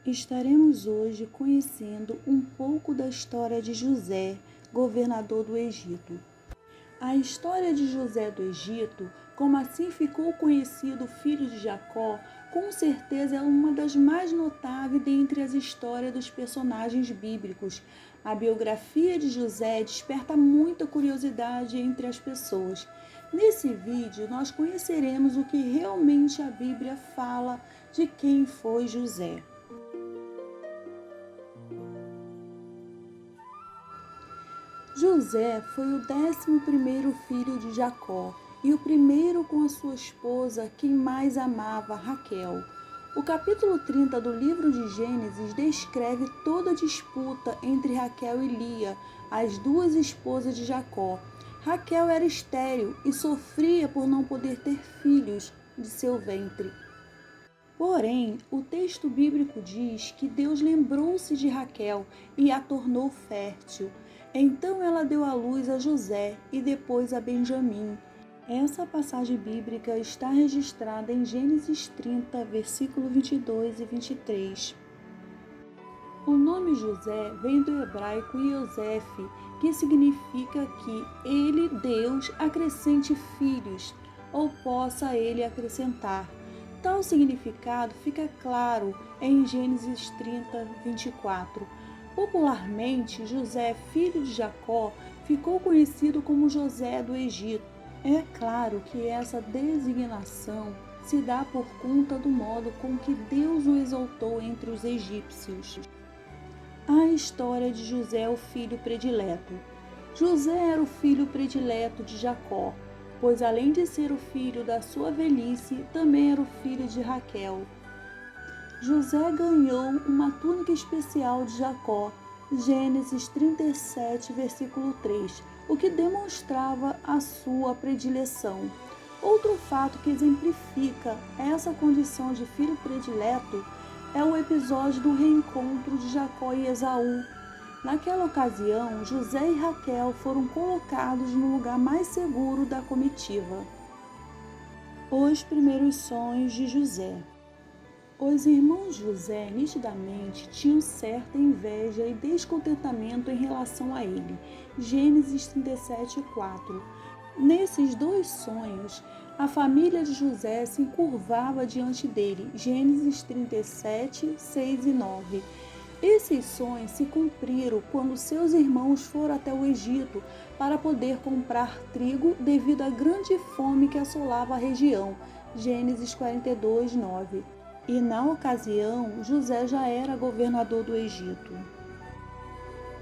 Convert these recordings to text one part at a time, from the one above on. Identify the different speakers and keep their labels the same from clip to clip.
Speaker 1: Estaremos hoje conhecendo um pouco da história de José, governador do Egito. A história de José do Egito, como assim ficou conhecido o filho de Jacó, com certeza é uma das mais notáveis dentre as histórias dos personagens bíblicos. A biografia de José desperta muita curiosidade entre as pessoas. Nesse vídeo, nós conheceremos o que realmente a Bíblia fala de quem foi José. José foi o 11º filho de Jacó e o primeiro com a sua esposa, quem mais amava, Raquel. O capítulo 30 do livro de Gênesis descreve toda a disputa entre Raquel e Lia, as duas esposas de Jacó. Raquel era estéril e sofria por não poder ter filhos de seu ventre. Porém, o texto bíblico diz que Deus lembrou-se de Raquel e a tornou fértil. Então ela deu à luz a José e depois a Benjamim. Essa passagem bíblica está registrada em Gênesis 30, versículo 22 e 23. O nome José vem do hebraico Yosef, que significa que ele, Deus, acrescente filhos, ou possa ele acrescentar. Tal significado fica claro em Gênesis 30, 24. Popularmente, José, filho de Jacó, ficou conhecido como José do Egito. É claro que essa designação se dá por conta do modo com que Deus o exaltou entre os egípcios. A história de José, o filho predileto. José era o filho predileto de Jacó, pois além de ser o filho da sua velhice, também era o filho de Raquel. José ganhou uma túnica especial de Jacó, Gênesis 37, versículo 3, o que demonstrava a sua predileção. Outro fato que exemplifica essa condição de filho predileto é o episódio do reencontro de Jacó e Esaú. Naquela ocasião, José e Raquel foram colocados no lugar mais seguro da comitiva. Os primeiros sonhos de José. Os irmãos José nitidamente tinham certa inveja e descontentamento em relação a ele. Gênesis 37, 4. Nesses dois sonhos, a família de José se encurvava diante dele. Gênesis 37, 6 e 9. Esses sonhos se cumpriram quando seus irmãos foram até o Egito para poder comprar trigo devido à grande fome que assolava a região. Gênesis 42, 9. E na ocasião, José já era governador do Egito.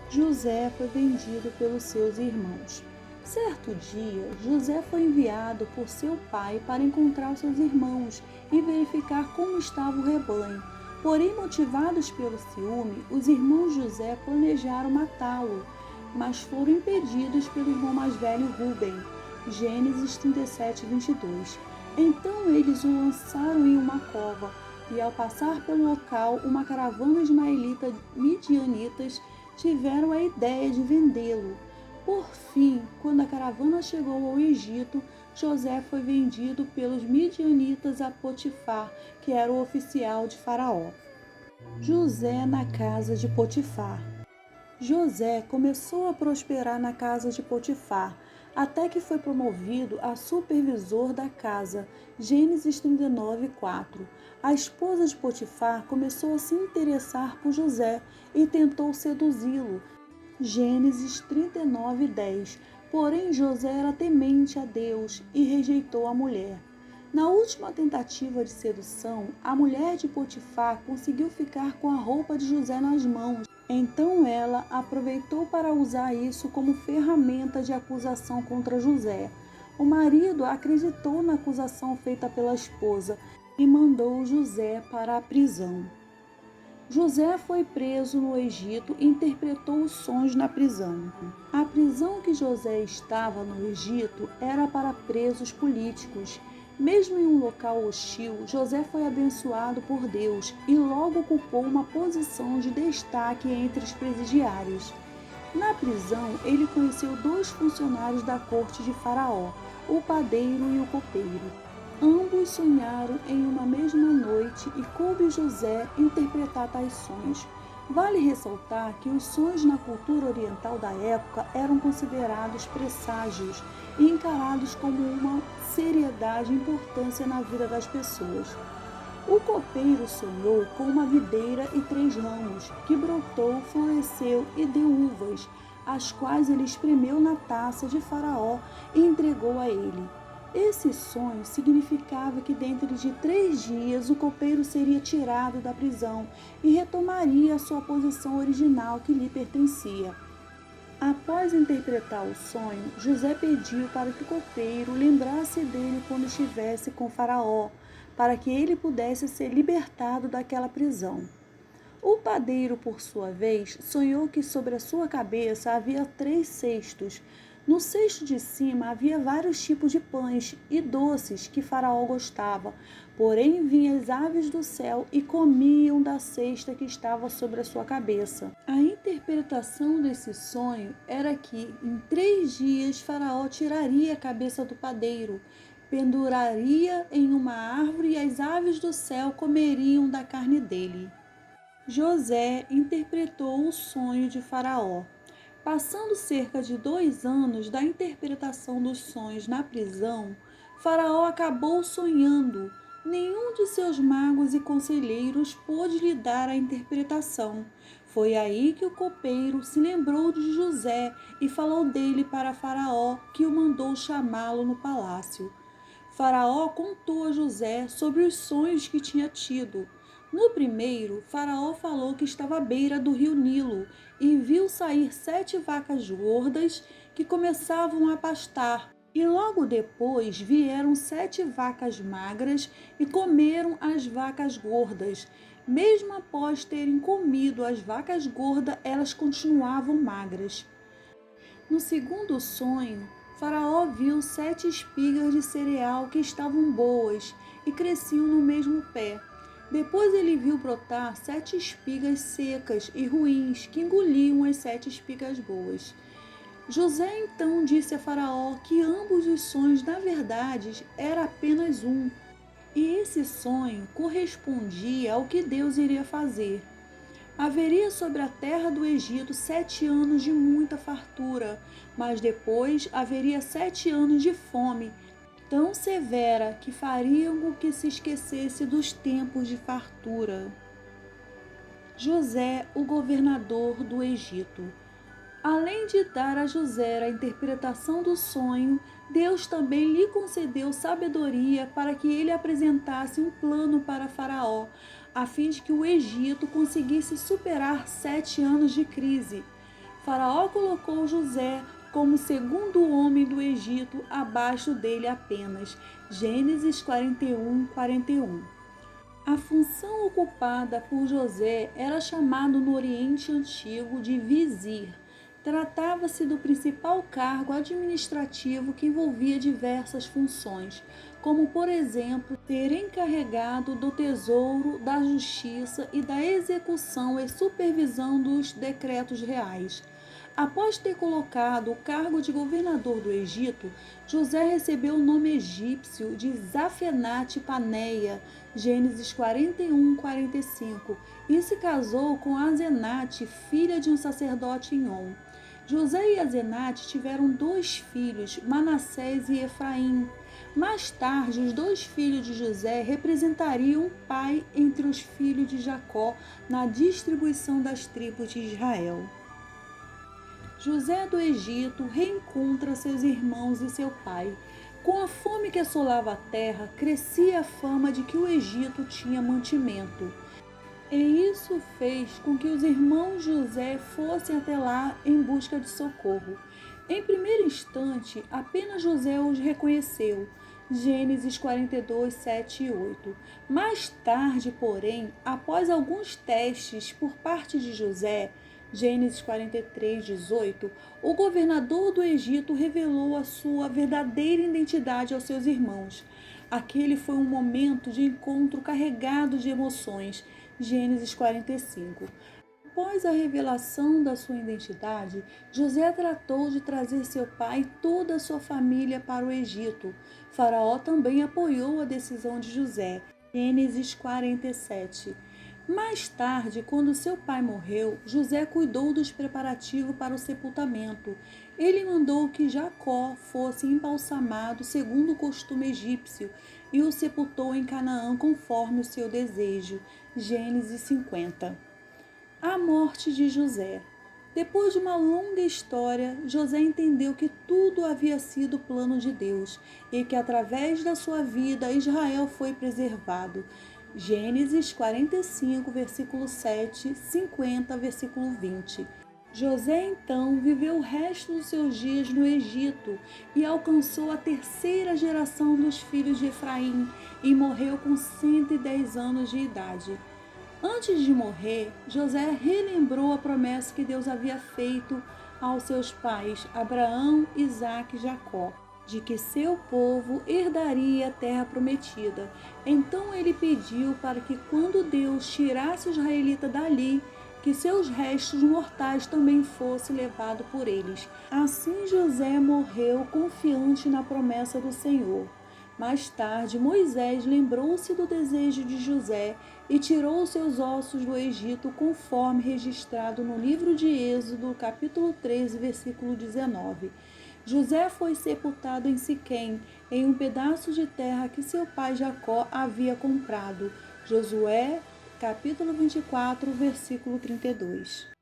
Speaker 1: José foi vendido pelos seus irmãos. Certo dia, José foi enviado por seu pai para encontrar os seus irmãos e verificar como estava o rebanho. Porém, motivados pelo ciúme, os irmãos José planejaram matá-lo, mas foram impedidos pelo irmão mais velho Rúben. Gênesis 37, 22. Então eles o lançaram em uma cova, e ao passar pelo local, uma caravana de ismaelitas midianitas tiveram a ideia de vendê-lo. Por fim, quando a caravana chegou ao Egito, José foi vendido pelos midianitas a Potifar, que era o oficial de Faraó. José na casa de Potifar. José começou a prosperar na casa de Potifar, até que foi promovido a supervisor da casa. Gênesis 39, 4. A esposa de Potifar começou a se interessar por José e tentou seduzi-lo. Gênesis 39, 10. Porém, José era temente a Deus e rejeitou a mulher. Na última tentativa de sedução, a mulher de Potifar conseguiu ficar com a roupa de José nas mãos. Então ela aproveitou para usar isso como ferramenta de acusação contra José. O marido acreditou na acusação feita pela esposa e mandou José para a prisão. José foi preso no Egito e interpretou os sonhos na prisão. A prisão que José estava no Egito era para presos políticos. Mesmo em um local hostil, José foi abençoado por Deus e logo ocupou uma posição de destaque entre os presidiários. Na prisão, ele conheceu dois funcionários da corte de Faraó, o padeiro e o copeiro. Ambos sonharam em uma mesma noite e coube José interpretar tais sonhos. Vale ressaltar que os sonhos na cultura oriental da época eram considerados presságios e encarados como uma seriedade e importância na vida das pessoas. O copeiro sonhou com uma videira e 3 ramos, que brotou, floresceu e deu uvas, as quais ele espremeu na taça de Faraó e entregou a ele. Esse sonho significava que dentro de 3 dias o copeiro seria tirado da prisão e retomaria a sua posição original que lhe pertencia. Após interpretar o sonho, José pediu para que o copeiro lembrasse dele quando estivesse com Faraó, para que ele pudesse ser libertado daquela prisão. O padeiro, por sua vez, sonhou que sobre a sua cabeça havia 3 cestos. No cesto de cima havia vários tipos de pães e doces que Faraó gostava, porém vinham as aves do céu e comiam da cesta que estava sobre a sua cabeça. A interpretação desse sonho era que em 3 dias Faraó tiraria a cabeça do padeiro, penduraria em uma árvore e as aves do céu comeriam da carne dele. José interpretou o sonho de Faraó. Passando cerca de 2 anos da interpretação dos sonhos na prisão, Faraó acabou sonhando. Nenhum de seus magos e conselheiros pôde lhe dar a interpretação. Foi aí que o copeiro se lembrou de José e falou dele para Faraó, que o mandou chamá-lo no palácio. Faraó contou a José sobre os sonhos que tinha tido. No primeiro, Faraó falou que estava à beira do rio Nilo e viu sair 7 vacas gordas que começavam a pastar. E logo depois vieram 7 vacas magras e comeram as vacas gordas. Mesmo após terem comido as vacas gordas, elas continuavam magras. No segundo sonho, Faraó viu 7 espigas de cereal que estavam boas e cresciam no mesmo pé. Depois ele viu brotar 7 espigas secas e ruins que engoliam as 7 espigas boas. José então disse a Faraó que ambos os sonhos, na verdade, era apenas um, e esse sonho correspondia ao que Deus iria fazer. Haveria sobre a terra do Egito 7 anos de muita fartura, mas depois haveria 7 anos de fome, tão severa que fariam com que se esquecesse dos tempos de fartura. José, o governador do Egito. Além de dar a José a interpretação do sonho, Deus também lhe concedeu sabedoria para que ele apresentasse um plano para Faraó, a fim de que o Egito conseguisse superar 7 anos de crise. Faraó colocou José como segundo homem do Egito, abaixo dele apenas. Gênesis 41, 41. A função ocupada por José era chamado no Oriente Antigo de vizir. Tratava-se do principal cargo administrativo que envolvia diversas funções, como, por exemplo, ser encarregado do tesouro, da justiça e da execução e supervisão dos decretos reais. Após ter colocado o cargo de governador do Egito, José recebeu o nome egípcio de Zafenate-Paneia, Gênesis 41, 45, e se casou com Azenate, filha de um sacerdote em On. José e Azenate tiveram 2 filhos, Manassés e Efraim. Mais tarde, os 2 filhos de José representariam o pai entre os filhos de Jacó na distribuição das tribos de Israel. José do Egito reencontra seus irmãos e seu pai. Com a fome que assolava a terra, crescia a fama de que o Egito tinha mantimento. E isso fez com que os irmãos José fossem até lá em busca de socorro. Em primeiro instante, apenas José os reconheceu. Gênesis 42, 7 e 8. Mais tarde, porém, após alguns testes por parte de José, Gênesis 43, 18, o governador do Egito revelou a sua verdadeira identidade aos seus irmãos. Aquele foi um momento de encontro carregado de emoções. Gênesis 45. Após a revelação da sua identidade, José tratou de trazer seu pai e toda a sua família para o Egito. Faraó também apoiou a decisão de José. Gênesis 47. Mais tarde, quando seu pai morreu, José cuidou dos preparativos para o sepultamento. Ele mandou que Jacó fosse embalsamado segundo o costume egípcio e o sepultou em Canaã conforme o seu desejo. Gênesis 50. A morte de José. Depois de uma longa história, José entendeu que tudo havia sido plano de Deus e que através da sua vida Israel foi preservado. Gênesis 45, versículo 7, 50, versículo 20. José então viveu o resto dos seus dias no Egito e alcançou a terceira geração dos filhos de Efraim e morreu com 110 anos de idade. Antes de morrer, José relembrou a promessa que Deus havia feito aos seus pais, Abraão, Isaque e Jacó, de que seu povo herdaria a terra prometida. Então ele pediu para que quando Deus tirasse os israelitas dali, que seus restos mortais também fossem levados por eles. Assim José morreu confiante na promessa do Senhor. Mais tarde, Moisés lembrou-se do desejo de José e tirou seus ossos do Egito, conforme registrado no livro de Êxodo, capítulo 13, versículo 19. José foi sepultado em Siquém, em um pedaço de terra que seu pai Jacó havia comprado. Josué, capítulo 24, versículo 32.